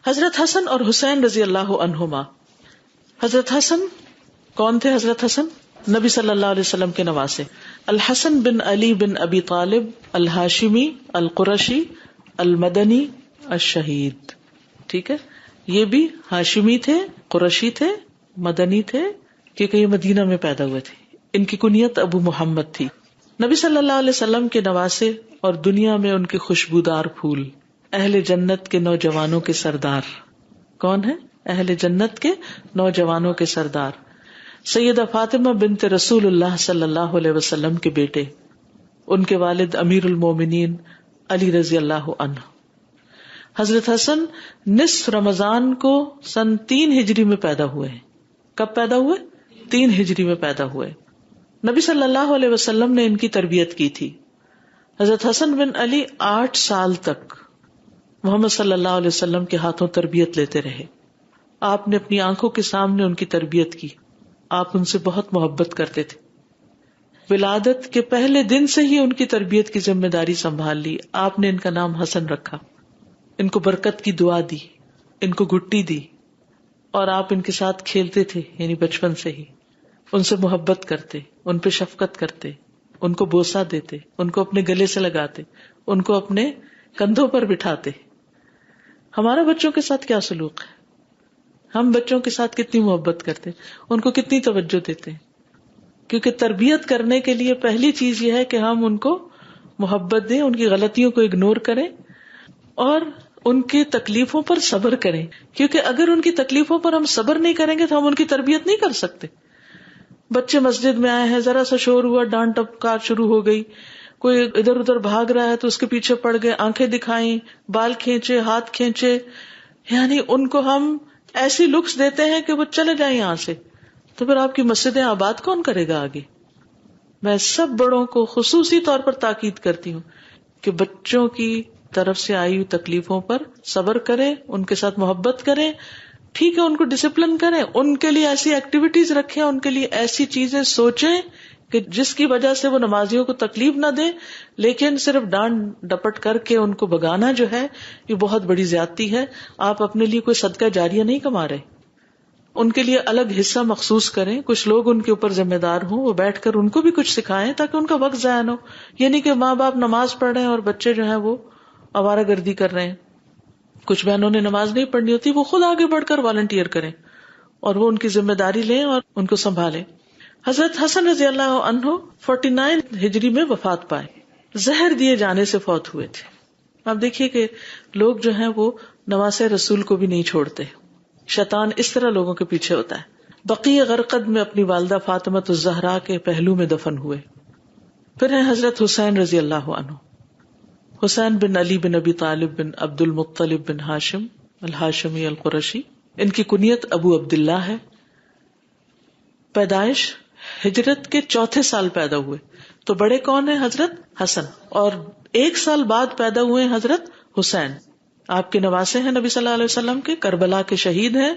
حضرت حسن اور حسین رضی اللہ عنہما. حضرت حسن کون تھے؟ حضرت حسن نبی صلی اللہ علیہ وسلم کے نواسے. الحسن بن علی بن ابی طالب الہاشمی القرشی المدنی الشہید. ٹھیک ہے، یہ بھی ہاشمی تھے، قرشی تھے، مدنی تھے، کیونکہ یہ مدینہ میں پیدا ہوئے تھے. ان کی کنیت ابو محمد تھی. نبی صلی اللہ علیہ وسلم کے نواسے اور دنیا میں ان کے خوشبودار پھول. اہل جنت کے نوجوانوں کے سردار. کون ہے؟ اہل جنت کے نوجوانوں کے سردار. سیدہ فاطمہ بنت رسول اللہ صلی اللہ علیہ وسلم کے بیٹے. ان کے والد امیر المومنین علی رضی اللہ عنہ. حضرت حسن نصف رمضان کو سن 3 ہجری میں پیدا ہوئے ہیں. کب پیدا ہوئے؟ 3 ہجری میں پیدا ہوئے. نبی صلی اللہ علیہ وسلم نے ان کی تربیت کی تھی. حضرت حسن بن علی 8 سال تک محمد صلی اللہ علیہ وسلم کے ہاتھوں تربیت لیتے رہے. آپ نے اپنی آنکھوں کے سامنے ان کی تربیت کی. آپ ان سے بہت محبت کرتے تھے. ولادت کے پہلے دن سے ہی ان کی تربیت کی ذمہ داری سنبھال لی. آپ نے ان کا نام حسن رکھا. ان کو برکت کی دعا دی، ان کو گٹی دی، اور آپ ان کے ساتھ کھیلتے تھے. یعنی بچپن سے ہی ان سے محبت کرتے، ان پہ شفقت کرتے، ان کو بوسہ دیتے، ان کو اپنے گلے سے لگاتے، ان کو اپنے کندھوں پر بٹھاتے. ہمارا بچوں کے ساتھ کیا سلوک ہے؟ ہم بچوں کے ساتھ کتنی محبت کرتے، ان کو کتنی توجہ دیتے ہیں. کیونکہ تربیت کرنے کے لیے پہلی چیز یہ ہے کہ ہم ان کو محبت دیں، ان کی غلطیوں کو اگنور کریں اور ان کی تکلیفوں پر صبر کریں. کیونکہ اگر ان کی تکلیفوں پر ہم صبر نہیں کریں گے تو ہم ان کی تربیت نہیں کر سکتے. بچے مسجد میں آئے ہیں، ذرا سا شور ہوا، ڈانٹ ٹپکار شروع ہو گئی، کوئی ادھر ادھر بھاگ رہا ہے تو اس کے پیچھے پڑ گئے، آنکھیں دکھائیں، بال کھینچے، ہاتھ کھینچے، یعنی ان کو ہم ایسی لکس دیتے ہیں کہ وہ چلے جائیں یہاں سے. تو پھر آپ کی مسجدیں آباد کون کرے گا آگے؟ میں سب بڑوں کو خصوصی طور پر تاکید کرتی ہوں کہ بچوں کی طرف سے آئی ہوئی تکلیفوں پر صبر کریں، ان کے ساتھ محبت کریں. ٹھیک ہے، ان کو ڈسپلن کریں، ان کے لیے ایسی ایکٹیویٹیز رکھیں، ان کے لیے ایسی چیزیں سوچیں کہ جس کی وجہ سے وہ نمازیوں کو تکلیف نہ دیں. لیکن صرف ڈانٹ ڈپٹ کر کے ان کو بگانا جو ہے یہ بہت بڑی زیادتی ہے. آپ اپنے لیے کوئی صدقہ جاریہ نہیں کما رہے. ان کے لیے الگ حصہ مخصوص کریں. کچھ لوگ ان کے اوپر ذمہ دار ہوں، وہ بیٹھ کر ان کو بھی کچھ سکھائیں تاکہ ان کا وقت ضائع نہ ہو. یہ نہیں کہ ماں باپ نماز پڑھ رہے ہیں اور بچے جو ہیں وہ آوارہ گردی کر رہے ہیں. کچھ بہنوں نے نماز نہیں پڑھنی ہوتی، وہ خود آگے بڑھ کر والنٹیئر کریں اور وہ ان کی ذمہ داری لیں اور ان کو سنبھالیں. حضرت حسن رضی اللہ عنہ 49 ہجری میں وفات پائے. زہر دیے جانے سے فوت ہوئے تھے. آپ دیکھیے کہ لوگ جو ہیں وہ نواسے رسول کو بھی نہیں چھوڑتے. شیطان اس طرح لوگوں کے پیچھے ہوتا ہے. بقیع غرقد میں اپنی والدہ فاطمہ الزہرا کے پہلو میں دفن ہوئے. پھر ہیں حضرت حسین رضی اللہ عنہ. حسین بن علی بن ابی طالب بن عبد المطلب بن ہاشم الہاشمی القرشی. ان کی کنیت ابو عبداللہ ہے. پیدائش ہجرت کے 4تھے سال پیدا ہوئے. تو بڑے کون ہیں؟ حضرت حسن. اور 1 سال بعد پیدا ہوئے حضرت حسین. آپ کے نواسے ہیں نبی صلی اللہ علیہ وسلم کے، کربلا کے شہید ہیں،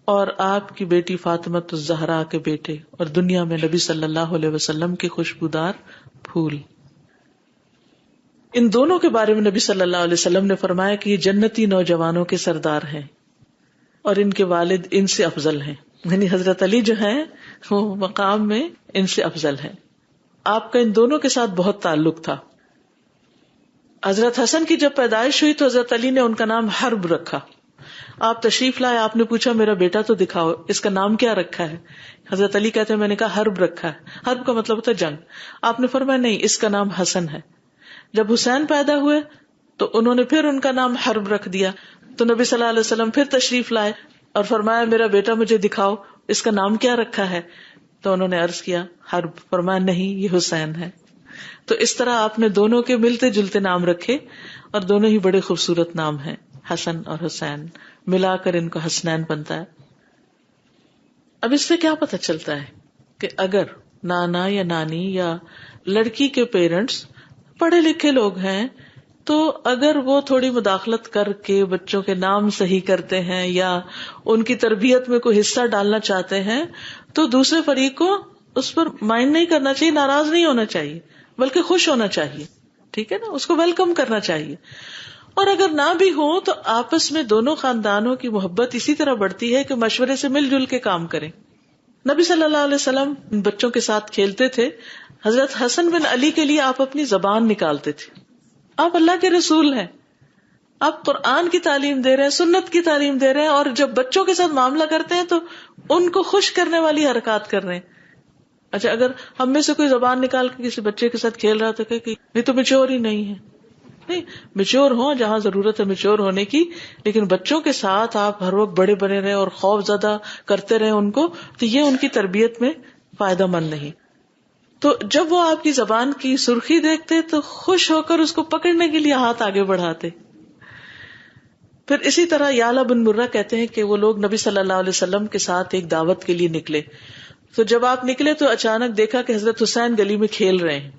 اور آپ کی بیٹی فاطمہ الزہرا کے بیٹے، اور دنیا میں نبی صلی اللہ علیہ وسلم کے خوشبودار پھول. ان دونوں کے بارے میں نبی صلی اللہ علیہ وسلم نے فرمایا کہ یہ جنتی نوجوانوں کے سردار ہیں اور ان کے والد ان سے افضل ہیں. یعنی حضرت علی جو ہیں وہ مقام میں ان سے افضل ہیں. آپ کا ان دونوں کے ساتھ بہت تعلق تھا. حضرت حسن کی جب پیدائش ہوئی تو حضرت علی نے ان کا نام حرب رکھا. آپ تشریف لائے، آپ نے پوچھا میرا بیٹا تو دکھاؤ، اس کا نام کیا رکھا ہے؟ حضرت علی کہتے ہیں میں نے کہا حرب رکھا ہے. حرب کا مطلب ہوتا ہے جنگ. آپ نے فرمایا نہیں، اس کا نام حسن ہے. جب حسین پیدا ہوئے تو انہوں نے پھر ان کا نام حرب رکھ دیا. تو نبی صلی اللہ علیہ وسلم پھر تشریف لائے اور فرمایا میرا بیٹا مجھے دکھاؤ، اس کا نام کیا رکھا ہے؟ تو انہوں نے عرض کیا حرب. فرمایا نہیں، یہ حسین ہے. تو اس طرح آپ نے دونوں کے ملتے جلتے نام رکھے اور دونوں ہی بڑے خوبصورت نام ہیں، حسن اور حسین. ملا کر ان کو حسنین بنتا ہے. اب اس سے کیا پتہ چلتا ہے کہ اگر نانا یا نانی یا لڑکی کے پیرنٹس پڑھے لکھے لوگ ہیں تو اگر وہ تھوڑی مداخلت کر کے بچوں کے نام صحیح کرتے ہیں یا ان کی تربیت میں کوئی حصہ ڈالنا چاہتے ہیں تو دوسرے فریق کو اس پر مائنڈ نہیں کرنا چاہیے، ناراض نہیں ہونا چاہیے، بلکہ خوش ہونا چاہیے. ٹھیک ہے نا، اس کو ویلکم کرنا چاہیے. اور اگر نہ بھی ہو تو آپس میں دونوں خاندانوں کی محبت اسی طرح بڑھتی ہے کہ مشورے سے مل جل کے کام کریں. نبی صلی اللہ علیہ وسلم بچوں کے ساتھ کھیلتے تھے. حضرت حسن بن علی کے لیے آپ اپنی زبان نکالتے تھے. آپ اللہ کے رسول ہیں, آپ قرآن کی تعلیم دے رہے ہیں, سنت کی تعلیم دے رہے ہیں, اور جب بچوں کے ساتھ معاملہ کرتے ہیں تو ان کو خوش کرنے والی حرکات کر رہے ہیں. اچھا, اگر ہم میں سے کوئی زبان نکال کے کسی بچے کے ساتھ کھیل رہا تو کہ یہ تو میچور ہی نہیں ہے. نہیں, میچور ہوں جہاں ضرورت ہے میچور ہونے کی, لیکن بچوں کے ساتھ آپ ہر وقت بڑے بنے رہے اور خوف زدہ کرتے رہے ان کو, تو یہ ان کی تربیت میں فائدہ مند نہیں. تو جب وہ آپ کی زبان کی سرخی دیکھتے تو خوش ہو کر اس کو پکڑنے کے لیے ہاتھ آگے بڑھاتے. پھر اسی طرح یعلا بن مرہ کہتے ہیں کہ وہ لوگ نبی صلی اللہ علیہ وسلم کے ساتھ ایک دعوت کے لیے نکلے. تو جب آپ نکلے تو اچانک دیکھا کہ حضرت حسین گلی میں کھیل رہے ہیں.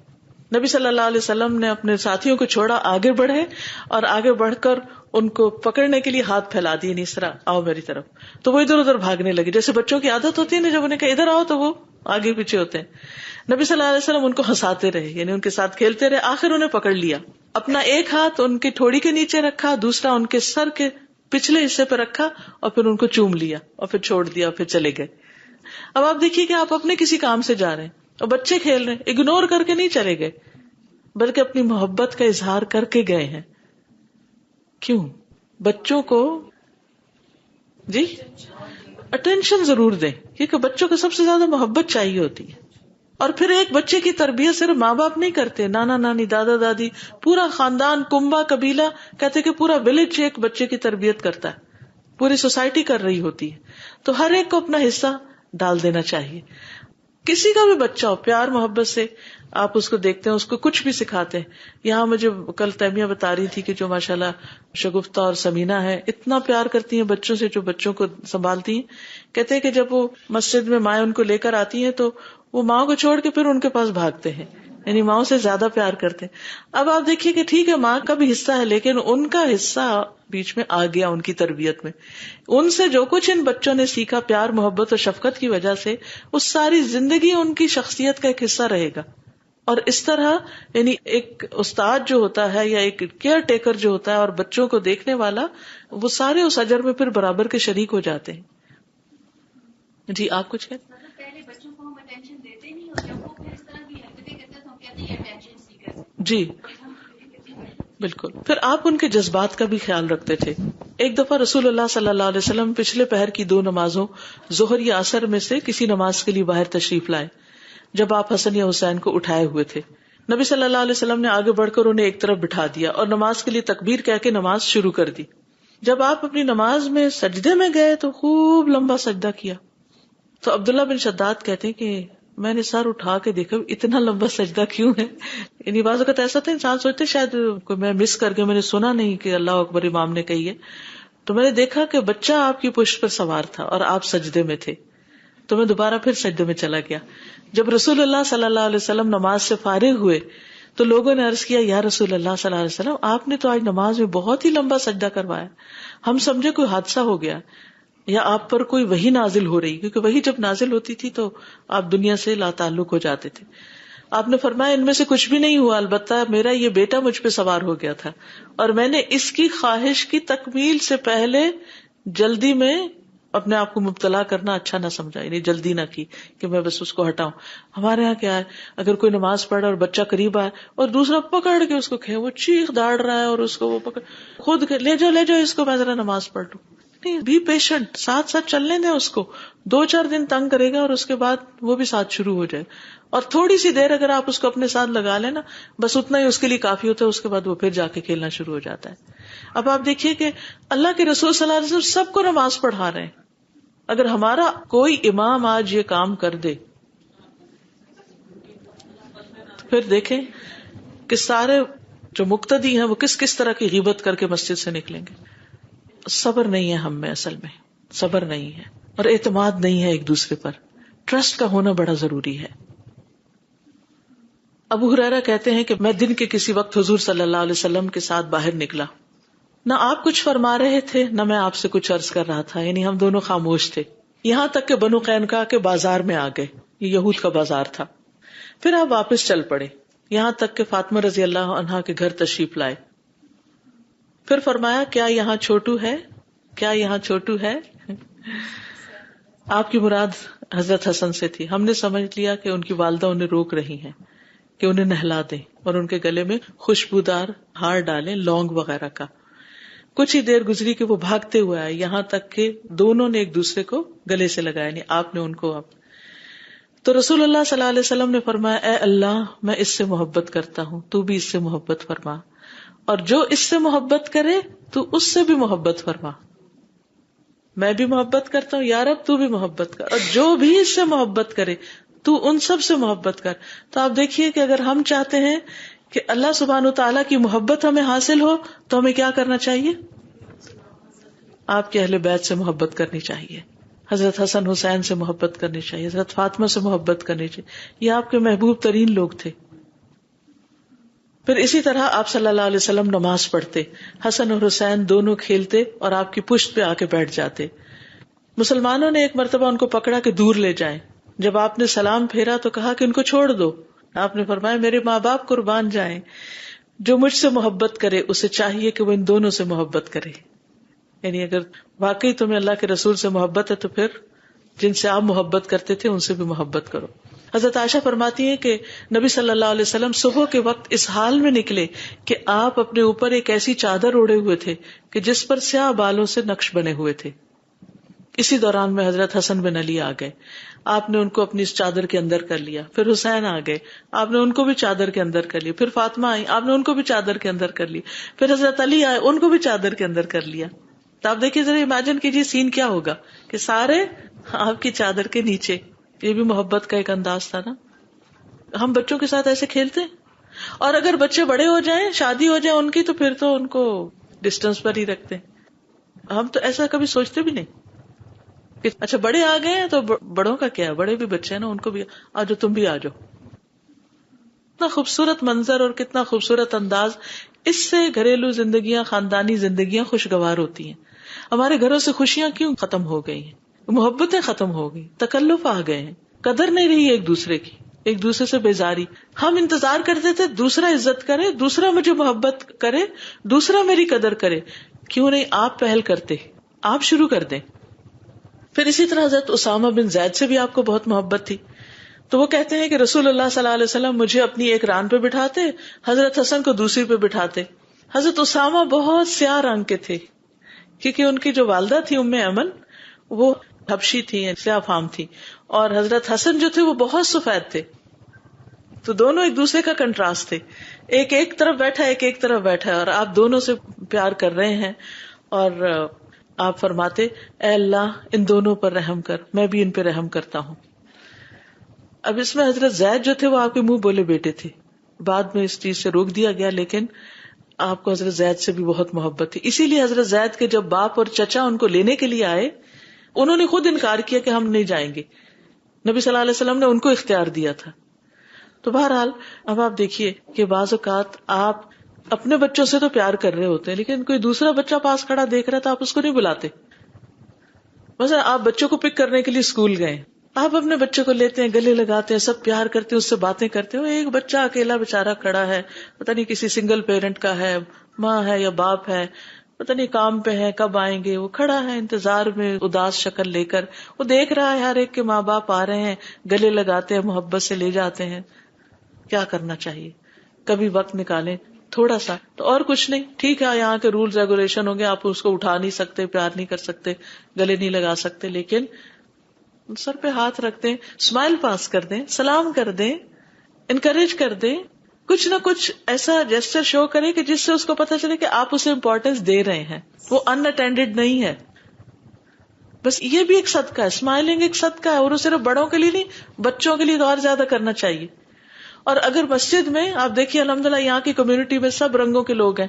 نبی صلی اللہ علیہ وسلم نے اپنے ساتھیوں کو چھوڑا, آگے بڑھے اور آگے بڑھ کر ان کو پکڑنے کے لیے ہاتھ پھیلا دیے, نہیں اس طرح آؤ میری طرف. تو وہ ادھر ادھر بھاگنے لگے, جیسے بچوں کی عادت ہوتی ہے نا, جب انہیں کہا ادھر آؤ تو وہ آگے پیچھے ہوتے ہیں. نبی صلی اللہ علیہ وسلم ان کو ہنساتے رہے, یعنی ان کے ساتھ کھیلتے رہے. آخر انہیں پکڑ لیا, اپنا ایک ہاتھ ان کی ٹھوڑی کے نیچے رکھا, دوسرا ان کے سر کے پچھلے حصے پہ رکھا, اور پھر ان کو چوم لیا اور پھر چھوڑ دیا, پھر چلے گئے. اب آپ دیکھیے کہ آپ اپنے کسی کام سے جا رہے ہیں اور بچے کھیل رہے ہیں, اگنور کر کے نہیں چلے گئے, بلکہ اپنی محبت کا اظہار کر کے گئے ہیں. کیوں؟ بچوں کو جی اٹینشن ضرور دیں, کیونکہ بچوں کو سب سے زیادہ محبت چاہیے ہوتی ہے. اور پھر ایک بچے کی تربیت صرف ماں باپ نہیں کرتے, نانا نانی, دادا دادی, پورا خاندان, کنبا, قبیلہ, کہتے کہ پورا ولیج ایک بچے کی تربیت کرتا ہے, پوری سوسائٹی کر رہی ہوتی ہے. تو ہر ایک کو اپنا حصہ ڈال دینا چاہیے. کسی کا بھی بچہ ہو, پیار محبت سے آپ اس کو دیکھتے ہیں, اس کو کچھ بھی سکھاتے ہیں. یہاں مجھے کل تیمیہ بتا رہی تھی کہ جو ماشاءاللہ شگفتہ اور سمینہ ہے, اتنا پیار کرتی ہیں بچوں سے, جو بچوں کو سنبھالتی ہیں. کہتے ہیں کہ جب وہ مسجد میں مائیں ان کو لے کر آتی ہیں تو وہ ماں کو چھوڑ کے پھر ان کے پاس بھاگتے ہیں, یعنی ماں سے زیادہ پیار کرتے ہیں. اب آپ دیکھیے کہ ٹھیک ہے ماں کا بھی حصہ ہے, لیکن ان کا حصہ بیچ میں آ گیا ان کی تربیت میں. ان سے جو کچھ ان بچوں نے سیکھا پیار محبت اور شفقت کی وجہ سے, اس ساری زندگی ان کی شخصیت کا ایک حصہ رہے گا. اور اس طرح یعنی ایک استاد جو ہوتا ہے یا ایک کیئر ٹیکر جو ہوتا ہے اور بچوں کو دیکھنے والا, وہ سارے اس اجر میں پھر برابر کے شریک ہو جاتے ہیں. جی آپ کچھ کہتے ہیں؟ پہلے بچوں کو ہم اٹینشن دیتے نہیں, اور جب وہ پھر اس طرح کی حرکتیں کرتے ہیں تو ہم کہتے ہیں اٹینشن سیکر. جی بالکل. پھر آپ ان کے جذبات کا بھی خیال رکھتے تھے. ایک دفعہ رسول اللہ صلی اللہ علیہ وسلم پچھلے پہر کی 2 نمازوں ظہر یا عصر میں سے کسی نماز کے لیے باہر تشریف لائے, جب آپ حسن یا حسین کو اٹھائے ہوئے تھے. نبی صلی اللہ علیہ وسلم نے آگے بڑھ کر انہیں ایک طرف بٹھا دیا اور نماز کے لیے تکبیر کہہ کے نماز شروع کر دی. جب آپ اپنی نماز میں سجدے میں گئے تو خوب لمبا سجدہ کیا. تو عبداللہ بن شداد کہتے ہیں کہ میں نے سر اٹھا کے دیکھا اتنا لمبا سجدہ کیوں ہے. یعنی بعض اوقات ایسا تھا انسان سوچتے شاید کوئی میں مس کر کے میں نے سنا نہیں کہ اللہ اکبر امام نے کہی ہے. تو میں نے دیکھا کہ بچہ آپ کی پشت پر سوار تھا اور آپ سجدے میں تھے, تو میں دوبارہ پھر سجدے میں چلا گیا. جب رسول اللہ صلی اللہ علیہ وسلم نماز سے فارغ ہوئے تو لوگوں نے عرض کیا یا رسول اللہ صلی اللہ علیہ وسلم, آپ نے تو آج نماز میں بہت ہی لمبا سجدہ کروایا, ہم سمجھے کوئی حادثہ ہو گیا یا آپ پر کوئی وحی نازل ہو رہی, کیونکہ وحی جب نازل ہوتی تھی تو آپ دنیا سے لا تعلق ہو جاتے تھے. آپ نے فرمایا ان میں سے کچھ بھی نہیں ہوا, البتہ میرا یہ بیٹا مجھ پہ سوار ہو گیا تھا اور میں نے اس کی خواہش کی تکمیل سے پہلے جلدی میں اپنے آپ کو مبتلا کرنا اچھا نہ سمجھا, یعنی جلدی نہ کی کہ میں بس اس کو ہٹاؤں. ہمارے ہاں کیا ہے, اگر کوئی نماز پڑھ اور بچہ قریب آئے اور دوسرا پکڑ کے اس کو کھے, وہ چیخ داڑ رہا ہے اور اس کو وہ پکڑ خود لے جاؤ اس کو, میں ذرا نماز پڑھ لوں. نہیں, بی پیشنٹ, ساتھ ساتھ چلنے دیں اس کو. 2-4 دن تنگ کرے گا اور اس کے بعد وہ بھی ساتھ شروع ہو جائے. اور تھوڑی سی دیر اگر آپ اس کو اپنے ساتھ لگا لیں نا, بس اتنا ہی اس کے لیے کافی ہوتا ہے, اس کے بعد وہ پھر جا کے کھیلنا شروع ہو جاتا ہے. اب آپ دیکھیے کہ اللہ کے رسول صلی اللہ علیہ وسلم سب کو نماز پڑھا رہے ہیں. اگر ہمارا کوئی امام آج یہ کام کر دے تو پھر دیکھیں کہ سارے جو مقتدی ہیں وہ کس کس طرح کی غیبت کر کے مسجد سے نکلیں گے. صبر نہیں ہے ہم میں, اصل میں صبر نہیں ہے, اور اعتماد نہیں ہے ایک دوسرے پر. ٹرسٹ کا ہونا بڑا ضروری ہے. ابو ہریرہ کہتے ہیں کہ میں دن کے کسی وقت حضور صلی اللہ علیہ وسلم کے ساتھ باہر نکلا, نہ آپ کچھ فرما رہے تھے نہ میں آپ سے کچھ عرض کر رہا تھا, یعنی ہم دونوں خاموش تھے, یہاں تک کہ بنو قینقاع کے بازار میں آ گئے, یہ یہود کا بازار تھا. پھر آپ واپس چل پڑے, یہاں تک کہ فاطمہ رضی اللہ عنہا کے گھر تشریف لائے. پھر فرمایا کیا یہاں چھوٹو ہے، کیا یہاں چھوٹو ہے. آپ کی مراد حضرت حسن سے تھی. ہم نے سمجھ لیا کہ ان کی والدہ انہیں روک رہی ہیں کہ انہیں نہلا دیں اور ان کے گلے میں خوشبودار ہار ڈالیں، لونگ وغیرہ کا. کچھ ہی دیر گزری کہ وہ بھاگتے ہوئے آئے، یہاں تک کہ دونوں نے ایک دوسرے کو گلے سے لگایا، یعنی آپ نے ان کو. تو رسول اللہ صلی اللہ علیہ وسلم نے فرمایا اے اللہ میں اس سے محبت کرتا ہوں، تو بھی اس سے محبت فرما، اور جو اس سے محبت کرے تو اس سے بھی محبت فرما. میں بھی محبت کرتا ہوں یا رب تو بھی محبت کر، اور جو بھی اس سے محبت کرے تو ان سب سے محبت کر. تو آپ دیکھیے کہ اگر ہم چاہتے ہیں کہ اللہ سبحانہ وتعالیٰ کی محبت ہمیں حاصل ہو تو ہمیں کیا کرنا چاہیے؟ آپ کے اہل بیت سے محبت کرنی چاہیے، حضرت حسن حسین سے محبت کرنی چاہیے، حضرت فاطمہ سے محبت کرنی چاہیے. یہ آپ کے محبوب ترین لوگ تھے. پھر اسی طرح آپ صلی اللہ علیہ وسلم نماز پڑھتے، حسن اور حسین دونوں کھیلتے اور آپ کی پشت پہ آ کے بیٹھ جاتے. مسلمانوں نے ایک مرتبہ ان کو پکڑا کہ دور لے جائیں. جب آپ نے سلام پھیرا تو کہا کہ ان کو چھوڑ دو. آپ نے فرمایا میرے ماں باپ قربان جائیں، جو مجھ سے محبت کرے اسے چاہیے کہ وہ ان دونوں سے محبت کرے. یعنی اگر واقعی تمہیں اللہ کے رسول سے محبت ہے تو پھر جن سے آپ محبت کرتے تھے ان سے بھی محبت کرو. حضرت عائشہ فرماتی ہیں کہ نبی صلی اللہ علیہ وسلم صبح کے وقت اس حال میں نکلے کہ آپ اپنے اوپر ایک ایسی چادر اوڑے ہوئے تھے کہ جس پر سیاہ بالوں سے نقش بنے ہوئے تھے. اسی دوران میں حضرت حسن بن علی آ گئے، آپ نے ان کو اپنی اس چادر کے اندر کر لیا. پھر حسین آ گئے، آپ نے ان کو بھی چادر کے اندر کر لیا. پھر فاطمہ آئی، آپ نے ان کو بھی چادر کے اندر کر لی. پھر حضرت علی آئے، ان کو بھی چادر کے اندر کر لیا. تو آپ دیکھیے ذرا امیجن کیجیے سین کیا ہوگا کہ سارے آپ کی چادر کے نیچے. یہ بھی محبت کا ایک انداز تھا نا. ہم بچوں کے ساتھ ایسے کھیلتے ہیں، اور اگر بچے بڑے ہو جائیں، شادی ہو جائے ان کی، تو پھر تو ان کو ڈسٹینس پر ہی رکھتے ہیں. ہم تو ایسا کبھی سوچتے بھی نہیں کہ اچھا بڑے آ گئے ہیں تو بڑوں کا کیا ہے، بڑے بھی بچے ہیں نا، ان کو بھی آجو، تم بھی آجو. کتنا خوبصورت منظر اور کتنا خوبصورت انداز. اس سے گھریلو زندگیاں، خاندانی زندگیاں خوشگوار ہوتی ہیں. ہمارے گھروں سے خوشیاں کیوں ختم ہو گئی ہیں؟ محبتیں ختم ہو گئی، تکلف آ گئے ہیں، قدر نہیں رہی ایک دوسرے کی، ایک دوسرے سے بیزاری. ہم انتظار کرتے تھے دوسرا عزت کرے، دوسرا مجھے محبت کرے، دوسرا میری قدر کرے. کیوں نہیں آپ پہل کرتے، آپ شروع کر دیں. پھر اسی طرح حضرت اسامہ بن زید سے بھی آپ کو بہت محبت تھی. تو وہ کہتے ہیں کہ رسول اللہ صلی اللہ علیہ وسلم مجھے اپنی ایک ران پہ بٹھاتے، حضرت حسن کو دوسری پہ بٹھاتے. حضرت اسامہ بہت سیاہ رنگ کے تھے کیونکہ ان کی جو والدہ تھی ام ایمن وہ حبشی تھی، سیاہ فام تھی، اور حضرت حسن جو تھے وہ بہت سفید تھے. تو دونوں ایک دوسرے کا کنٹراسٹ تھے. ایک طرف بیٹھا، ایک طرف بیٹھا ہے، اور آپ دونوں سے پیار کر رہے ہیں. اور آپ فرماتے اے اللہ ان دونوں پر رحم کر، میں بھی ان پہ رحم کرتا ہوں. اب اس میں حضرت زید جو تھے وہ آپ کے منہ بولے بیٹے تھے، بعد میں اس چیز سے روک دیا گیا، لیکن آپ کو حضرت زید سے بھی بہت محبت تھی. اسی لیے حضرت زید کے جب باپ اور چچا ان کو لینے کے لیے آئے، انہوں نے خود انکار کیا کہ ہم نہیں جائیں گے. نبی صلی اللہ علیہ وسلم نے ان کو اختیار دیا تھا. تو بہرحال اب آپ دیکھیے کہ بعض اوقات آپ اپنے بچوں سے تو پیار کر رہے ہوتے ہیں، لیکن کوئی دوسرا بچہ پاس کھڑا دیکھ رہا ہے تو آپ اس کو نہیں بلاتے. مثلا آپ بچوں کو پک کرنے کے لیے اسکول گئے، آپ اپنے بچے کو لیتے ہیں، گلے لگاتے ہیں، سب پیار کرتے ہیں، اس سے باتیں کرتے ہیں. ایک بچہ اکیلا بےچارا کھڑا ہے، پتہ نہیں کسی سنگل پیرنٹ کا ہے، ماں ہے یا باپ ہے، پتہ نہیں کام پہ ہے، کب آئیں گے. وہ کھڑا ہے انتظار میں اداس شکل لے کر، وہ دیکھ رہا ہے ہر ایک کے ماں باپ آ رہے ہیں، گلے لگاتے ہیں، محبت سے لے جاتے ہیں. کیا کرنا چاہیے؟ کبھی وقت نکالیں تھوڑا سا، تو اور کچھ نہیں. ٹھیک ہے یہاں کے رولز ریگولیشن ہوں گے، آپ اس کو اٹھا نہیں سکتے، پیار نہیں کر سکتے، گلے نہیں لگا سکتے، لیکن سر پہ ہاتھ رکھ دیں، اسمائل پاس کر دیں، سلام کر دیں، انکریج کر دیں. کچھ نہ کچھ ایسا جیسچر شو کرے کہ جس سے اس کو پتا چلے کہ آپ اسے امپورٹینس دے رہے ہیں، وہ ان اٹینڈیڈ نہیں ہے. بس یہ بھی ایک صدقہ ہے، اسمائلنگ ایک صدقہ ہے، اور وہ صرف بڑوں کے لیے نہیں، بچوں کے لیے تو اور زیادہ کرنا چاہیے. اور اگر مسجد میں آپ دیکھیے الحمدللہ یہاں کی کمیونٹی میں سب رنگوں کے لوگ ہیں،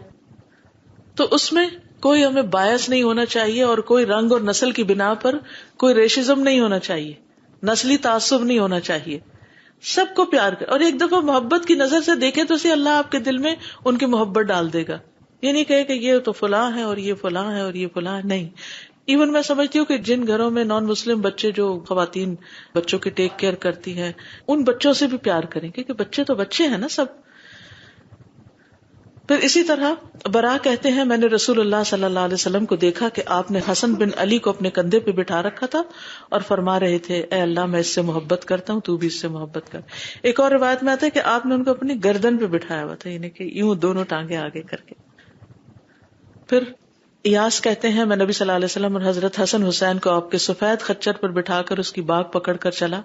تو اس میں کوئی ہمیں باعث نہیں ہونا چاہیے، اور کوئی رنگ اور نسل کی بنا پر کوئی ریشزم نہیں ہونا چاہیے، نسلی تعصب نہیں ہونا چاہیے. سب کو پیار کر، اور ایک دفعہ محبت کی نظر سے دیکھیں تو اللہ آپ کے دل میں ان کی محبت ڈال دے گا. یہ نہیں کہے کہ یہ تو فلاں ہے اور یہ فلاں ہے اور یہ فلاں ہے، نہیں. ایون میں سمجھتی ہوں کہ جن گھروں میں نان مسلم بچے، جو خواتین بچوں کی ٹیک کیئر کرتی ہیں، ان بچوں سے بھی پیار کریں، کیونکہ بچے تو بچے ہیں نا سب. پھر اسی طرح برا کہتے ہیں میں نے رسول اللہ صلی اللہ علیہ وسلم کو دیکھا کہ آپ نے حسن بن علی کو اپنے کندھے پہ بٹھا رکھا تھا اور فرما رہے تھے اے اللہ میں اس سے محبت کرتا ہوں تو بھی اس سے محبت کر. ایک اور روایت میں آتا ہے کہ آپ نے ان کو اپنی گردن پہ بٹھایا ہوا تھا, یعنی کہ یوں دونوں ٹانگیں آگے کر کے. پھر ایاس کہتے ہیں میں نبی صلی اللہ علیہ وسلم اور حضرت حسن حسین کو آپ کے سفید خچر پر بٹھا کر اس کی باگ پکڑ کر چلا,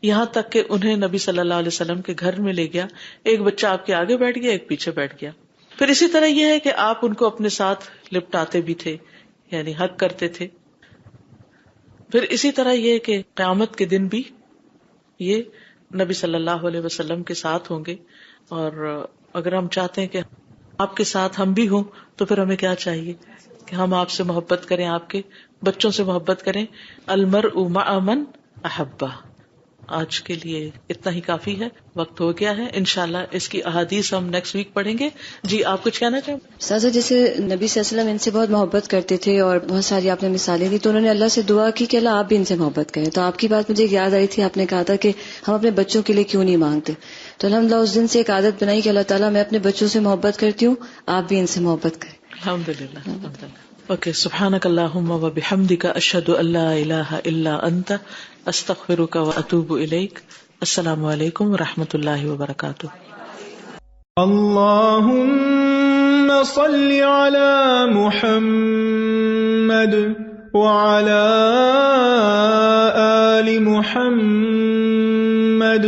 یہاں تک کہ انہیں نبی صلی اللہ علیہ وسلم کے گھر میں لے گیا. ایک بچہ آپ کے آگے بیٹھ گیا, ایک پیچھے بیٹھ گیا. پھر اسی طرح یہ ہے کہ آپ ان کو اپنے ساتھ لپٹاتے بھی تھے, یعنی حق کرتے تھے. پھر اسی طرح یہ کہ قیامت کے دن بھی یہ نبی صلی اللہ علیہ وسلم کے ساتھ ہوں گے. اور اگر ہم چاہتے ہیں کہ آپ کے ساتھ ہم بھی ہوں تو پھر ہمیں کیا چاہیے کہ ہم آپ سے محبت کریں, آپ کے بچوں سے محبت کریں. المرء مع من احبہ. آج کے لیے اتنا ہی کافی ہے, وقت ہو گیا ہے. انشاءاللہ اس کی احادیث ہم نیکسٹ ویک پڑھیں گے. جی آپ کچھ کہنا چاہیں؟ سازا جیسے نبی صلی اللہ علیہ وسلم ان سے بہت محبت کرتے تھے اور بہت ساری آپ نے مثالیں دی, تو انہوں نے اللہ سے دعا کی کہ اللہ آپ بھی ان سے محبت کریں. تو آپ کی بات مجھے یاد آئی تھی, آپ نے کہا تھا کہ ہم اپنے بچوں کے لیے کیوں نہیں مانگتے. تو الحمدللہ اس دن سے ایک عادت بنائی کہ اللہ تعالیٰ میں اپنے بچوں سے محبت کرتی ہوں, آپ بھی ان سے محبت کریں. الحمدللہ. اوکے, سبحانک اللہم و بحمدک, اشہد ان لا الہ الا انت, استغفرک و اتوب الیک. السلام علیکم و رحمۃ اللہ وبرکاتہ. اللهم صل على محمد وعلى آل محمد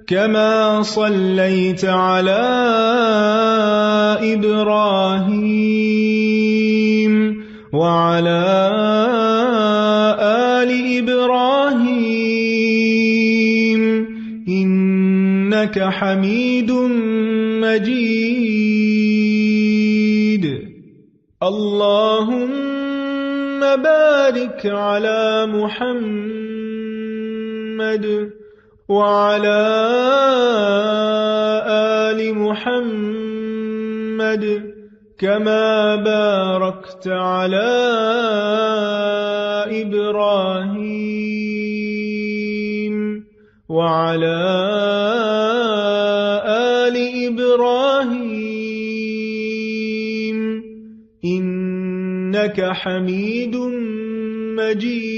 كما صليت على إبراهيم وعلى آل إبراهيم إنك حميد مجيد. اللهم بارك على محمد وعلى آل محمد كما باركت على إبراهيم وعلى آل إبراهيم إنك حميد مجيد.